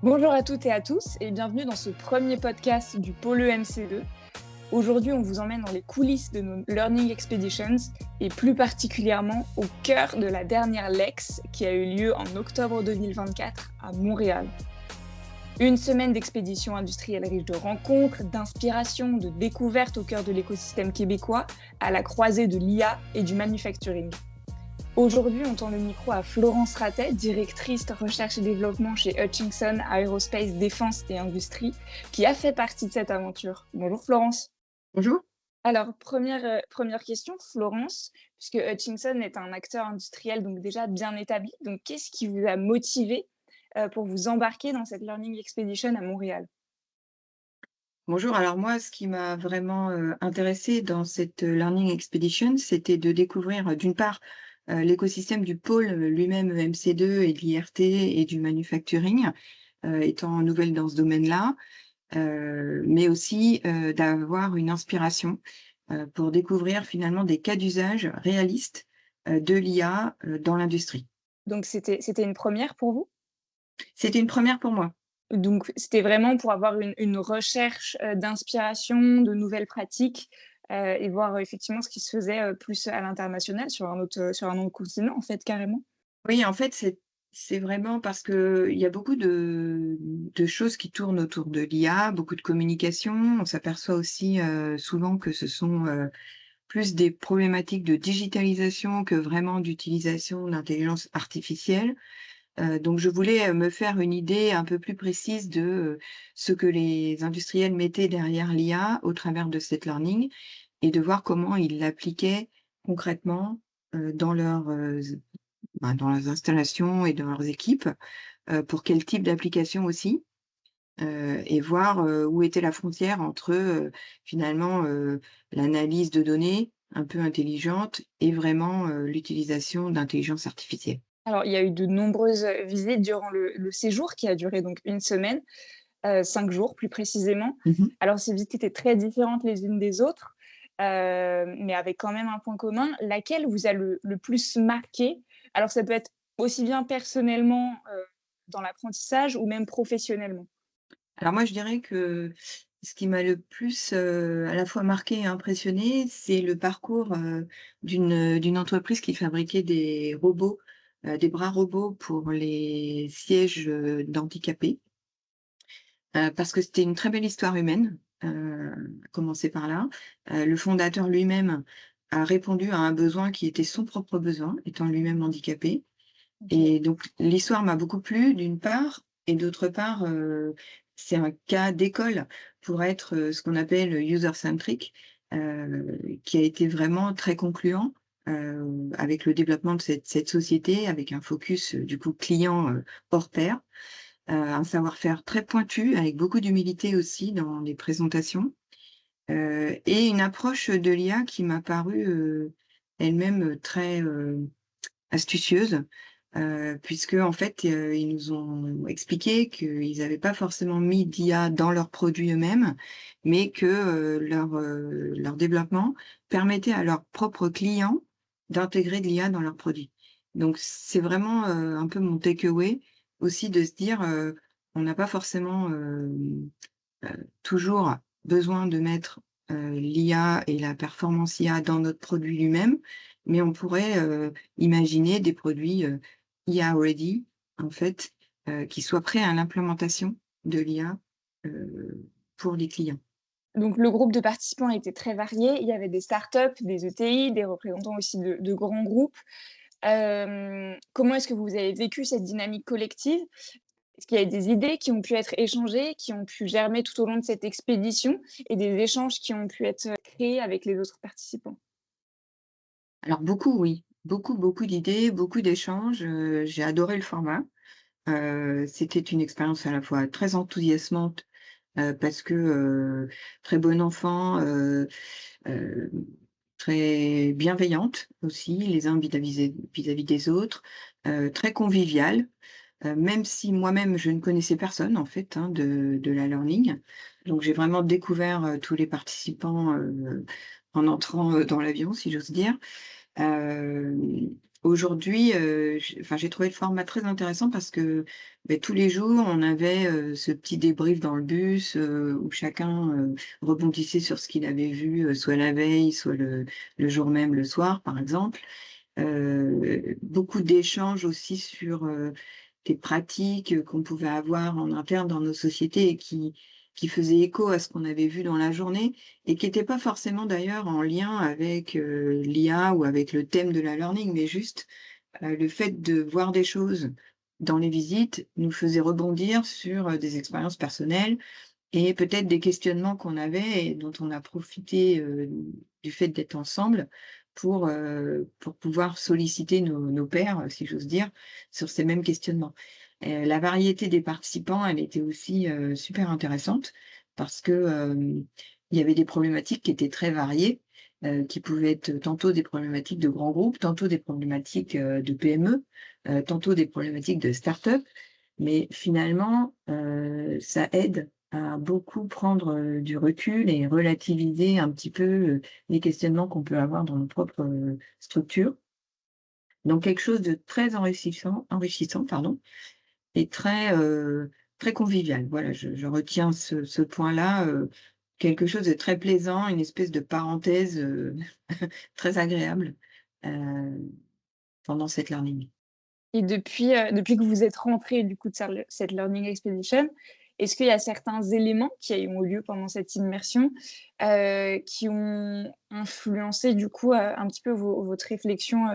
Bonjour à toutes et à tous et bienvenue dans ce premier podcast du pôle EMC2. Aujourd'hui, on vous emmène dans les coulisses de nos Learning Expeditions et plus particulièrement au cœur de la dernière LEX qui a eu lieu en octobre 2024 à Montréal. Une semaine d'expédition industrielle riche de rencontres, d'inspiration, de découvertes au cœur de l'écosystème québécois, à la croisée de l'IA et du manufacturing. Aujourd'hui, on tend le micro à Florence Ratet, directrice recherche et développement chez Hutchinson Aerospace Défense et Industrie, qui a fait partie de cette aventure. Bonjour Florence. Bonjour. Alors, première question, Florence, puisque Hutchinson est un acteur industriel donc déjà bien établi. Donc, qu'est-ce qui vous a motivé pour vous embarquer dans cette Learning Expedition à Montréal? Bonjour. Alors moi, ce qui m'a vraiment, intéressée dans cette, Learning Expedition, c'était de découvrir, d'une part, l'écosystème du pôle, lui-même EMC2 et de l'IRT et du manufacturing, étant nouvelle dans ce domaine-là, mais aussi, d'avoir une inspiration, pour découvrir finalement des cas d'usage réalistes, de l'IA, dans l'industrie. Donc, c'était une première pour vous? C'était une première pour moi. Donc, c'était vraiment pour avoir une recherche, d'inspiration, de nouvelles pratiques, et voir, effectivement ce qui se faisait, plus à l'international sur un autre continent, en fait, carrément? Oui, en fait, c'est vraiment parce qu'il y a beaucoup de choses qui tournent autour de l'IA, beaucoup de communication. On s'aperçoit aussi, souvent que ce sont, plus des problématiques de digitalisation que vraiment d'utilisation d'intelligence artificielle. Donc je voulais, me faire une idée un peu plus précise de, ce que les industriels mettaient derrière l'IA au travers de cette learning et de voir comment ils l'appliquaient concrètement, dans dans leurs installations et dans leurs équipes, pour quel type d'application aussi, et voir, où était la frontière entre, finalement, l'analyse de données un peu intelligente et vraiment, l'utilisation d'intelligence artificielle. Alors, il y a eu de nombreuses, visites durant le séjour qui a duré donc une semaine, 5 jours plus précisément. Mmh. Alors ces visites étaient très différentes les unes des autres, mais avec quand même un point commun. Laquelle vous a le plus marqué? Alors ça peut être aussi bien personnellement, dans l'apprentissage ou même professionnellement. Alors moi, je dirais que ce qui m'a le plus, à la fois marqué et impressionné, c'est le parcours, d'une entreprise qui fabriquait des robots, des bras robots pour les sièges, d'handicapés. Parce que c'était une très belle histoire humaine, à commencer par là. Le fondateur lui-même a répondu à un besoin qui était son propre besoin, étant lui-même handicapé. OK. Et donc l'histoire m'a beaucoup plu, d'une part, et d'autre part, c'est un cas d'école pour être, ce qu'on appelle user centric, qui a été vraiment très concluant, avec le développement de cette société, avec un focus, du coup client, hors pair, un savoir-faire très pointu, avec beaucoup d'humilité aussi dans les présentations, et une approche de l'IA qui m'a paru, elle-même, très, astucieuse, puisque en fait, ils nous ont expliqué qu'ils n'avaient pas forcément mis d'IA dans leurs produits eux-mêmes, mais que, leur développement permettait à leurs propres clients d'intégrer de l'IA dans leurs produits. Donc c'est vraiment, un peu mon take away aussi de se dire, on n'a pas forcément, toujours besoin de mettre, l'IA et la performance IA dans notre produit lui-même, mais on pourrait, imaginer des produits, IA ready, en fait, qui soient prêts à l'implémentation de l'IA, pour les clients. Donc le groupe de participants était très varié. Il y avait des startups, des ETI, des représentants aussi de grands groupes. Comment est-ce que vous avez vécu cette dynamique collective? Est-ce qu'il y a des idées qui ont pu être échangées, qui ont pu germer tout au long de cette expédition et des échanges qui ont pu être, créés avec les autres participants? Alors beaucoup, oui, beaucoup, beaucoup d'idées, beaucoup d'échanges, j'ai adoré le format. C'était une expérience à la fois très enthousiasmante, parce que, très bon enfant, heu, très bienveillante aussi, les uns vis-à-vis des autres, très conviviale, même si moi-même je ne connaissais personne en fait, hein, de la learning. Donc j'ai vraiment découvert, tous les participants, en entrant, dans l'avion, si j'ose dire. Hem Aujourd'hui, j'ai trouvé le format très intéressant parce que, tous les jours, on avait, ce petit débrief dans le bus, où chacun, rebondissait sur ce qu'il avait vu, soit la veille, soit le jour même, le soir, par exemple. Beaucoup d'échanges aussi sur, des pratiques, qu'on pouvait avoir en interne dans nos sociétés et qui faisaient écho à ce qu'on avait vu dans la journée et qui étaient pas forcément d'ailleurs en lien avec, l'IA ou avec le thème de la learning, mais juste, le fait de voir des choses dans les visites nous faisait rebondir sur, des expériences personnelles et peut-être des questionnements qu'on avait et dont on a profité, du fait d'être ensemble pour pouvoir solliciter nos pairs, si j'ose dire, sur ces mêmes questionnements. La variété des participants, elle était aussi, super intéressante parce que, il y avait des problématiques qui étaient très variées, qui pouvaient être tantôt des problématiques de grands groupes, tantôt des problématiques, de PME, tantôt des problématiques de start-up. Mais finalement, ça aide à beaucoup prendre, du recul et relativiser un petit peu, les questionnements qu'on peut avoir dans nos propres, structures. Donc quelque chose de très enrichissant, pardon, et très convivial. Voilà, je retiens ce point-là, quelque chose de très plaisant, une espèce de parenthèse, très agréable, heu, pendant cette learning. Et depuis que vous êtes rentrés du coup de cette Learning Expedition, est-ce qu'il y a certains éléments qui ont eu lieu pendant cette immersion, qui ont influencé du coup, un petit peu votre réflexion,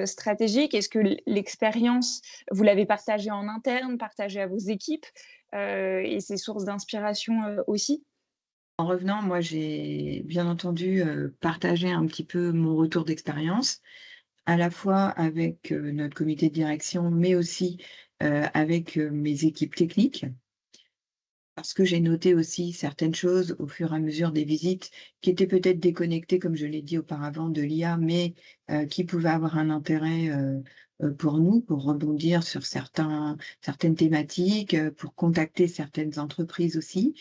stratégique? Est-ce que l'expérience, vous l'avez partagée en interne, partagée à vos équipes, et c'est source d'inspiration, aussi? En revenant, moi, j'ai bien entendu, partagé un petit peu mon retour d'expérience, à la fois avec, notre comité de direction, mais aussi, avec, mes équipes techniques. Parce que j'ai noté aussi certaines choses au fur et à mesure des visites qui étaient peut-être déconnectées, comme je l'ai dit auparavant, de l'IA, mais qui pouvaient avoir un intérêt, pour nous, pour rebondir sur certaines thématiques, pour contacter certaines entreprises aussi.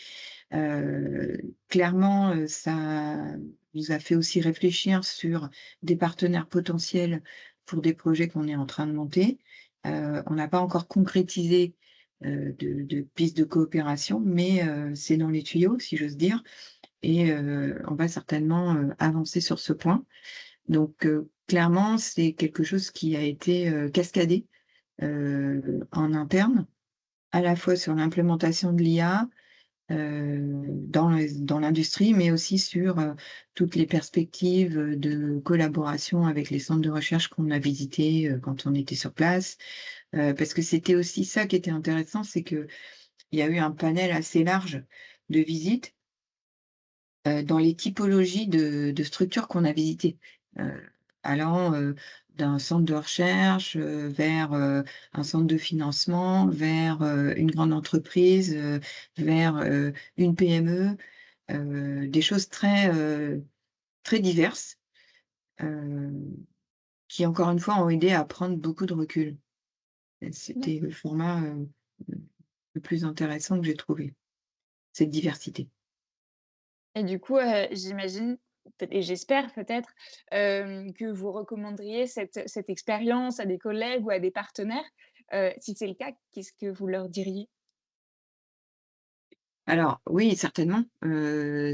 Clairement, ça nous a fait aussi réfléchir sur des partenaires potentiels pour des projets qu'on est en train de monter. On n'a pas encore concrétisé, de pistes de coopération, mais c'est dans les tuyaux, si j'ose dire et on va certainement, avancer sur ce point. Donc clairement, c'est quelque chose qui a été, cascadé, en interne, à la fois sur l'implémentation de l'IA, dans l'industrie, mais aussi sur, toutes les perspectives, de collaboration avec les centres de recherche qu'on a visités, quand on était sur place. Parce que c'était aussi ça qui était intéressant, c'est qu'il y a eu un panel assez large de visites, dans les typologies de structures qu'on a visitées. Heu, allant, d'un centre de recherche, vers, un centre de financement, vers, une grande entreprise, vers, une PME, des choses très diverses, heu, qui encore une fois ont aidé à prendre beaucoup de recul. Et c'était le format, le plus intéressant que j'ai trouvé, cette diversité. Et du coup, j'imagine et j'espère peut-être, que vous recommanderiez cette expérience à des collègues ou à des partenaires. Si c'est le cas, qu'est-ce que vous leur diriez? Alors oui, certainement,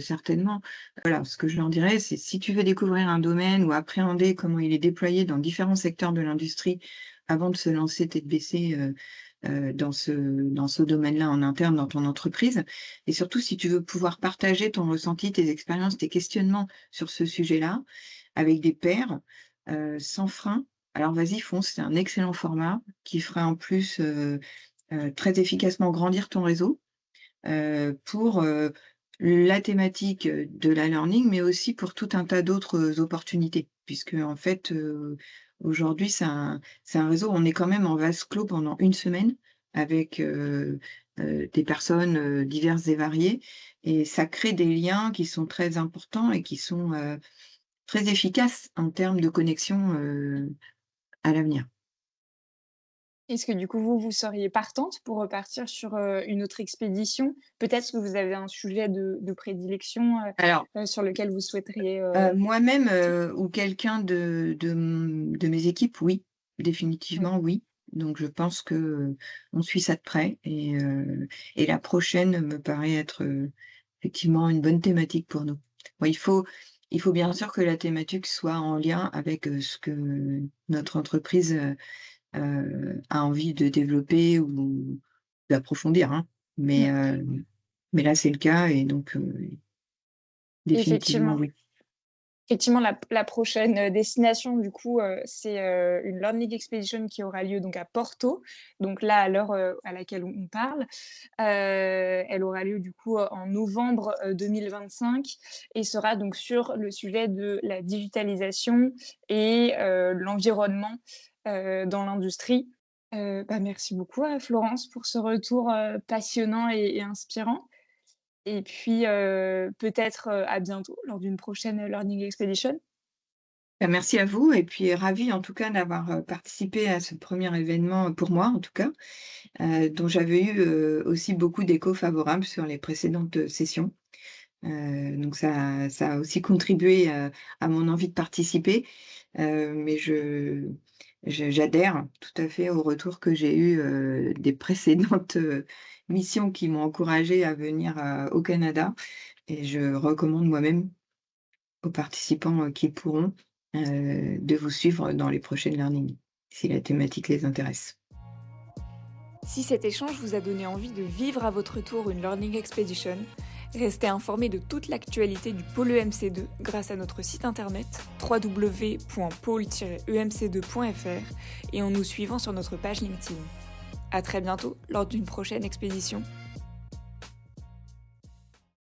certainement. Voilà, ce que je leur dirais, c'est si tu veux découvrir un domaine ou appréhender comment il est déployé dans différents secteurs de l'industrie avant de se lancer tête baissée, dans ce domaine-là en interne dans ton entreprise et surtout si tu veux pouvoir partager ton ressenti, tes expériences, tes questionnements sur ce sujet-là avec des pairs, sans frein, alors vas-y fonce, c'est un excellent format qui fera en plus, très efficacement grandir ton réseau pour, la thématique, de la learning, mais aussi pour tout un tas d'autres, opportunités. Puisque en fait, aujourd'hui, c'est un réseau, on est quand même en vase clos pendant une semaine avec, des personnes, diverses et variées et ça crée des liens qui sont très importants et qui sont, très efficaces en termes de connexion, à l'avenir. Est-ce que du coup, vous seriez partante pour repartir sur, une autre expédition? Peut-être que vous avez un sujet de prédilection, Alors, sur lequel vous souhaiteriez, moi-même, partir? ou quelqu'un de mes équipes, oui, Oui, définitivement oui. Donc je pense que, on suit ça de près et la prochaine me paraît être, effectivement une bonne thématique pour nous. Bon, il faut bien sûr que la thématique soit en lien avec, ce que notre entreprise, a envie de développer ou d'approfondir, hein. Mais, mmh, mais là, c'est le cas et donc, définitivement effectivement. oui. Effectivement, la prochaine, destination du coup, c'est, une learning expedition qui aura lieu donc à Porto. Donc là, à l'heure, à laquelle on parle, elle aura lieu du coup, en novembre, 2025 et sera donc sur le sujet de la digitalisation et l'environnement, dans l'industrie. Merci beaucoup, Florence pour ce retour, passionnant et inspirant. Et puis, peut-être, à bientôt lors d'une prochaine, Learning Expedition. Bah, merci à vous et puis ravie en tout cas d'avoir, participé à ce premier événement, pour moi en tout cas, dont j'avais eu, aussi beaucoup d'échos favorables sur les précédentes, sessions. Donc ça a aussi contribué, à mon envie de participer, mais j'adhère tout à fait au retour que j'ai eu, des précédentes, missions qui m'ont encouragée à venir, au Canada et je recommande moi-même aux participants, qui pourront, de vous suivre dans les prochaines learning, si la thématique les intéresse. Si cet échange vous a donné envie de vivre à votre tour une Learning Expedition, restez informé de toute l'actualité du pôle EMC2 grâce à notre site internet www.pôle-emc2.fr et en nous suivant sur notre page LinkedIn. À très bientôt lors d'une prochaine expédition.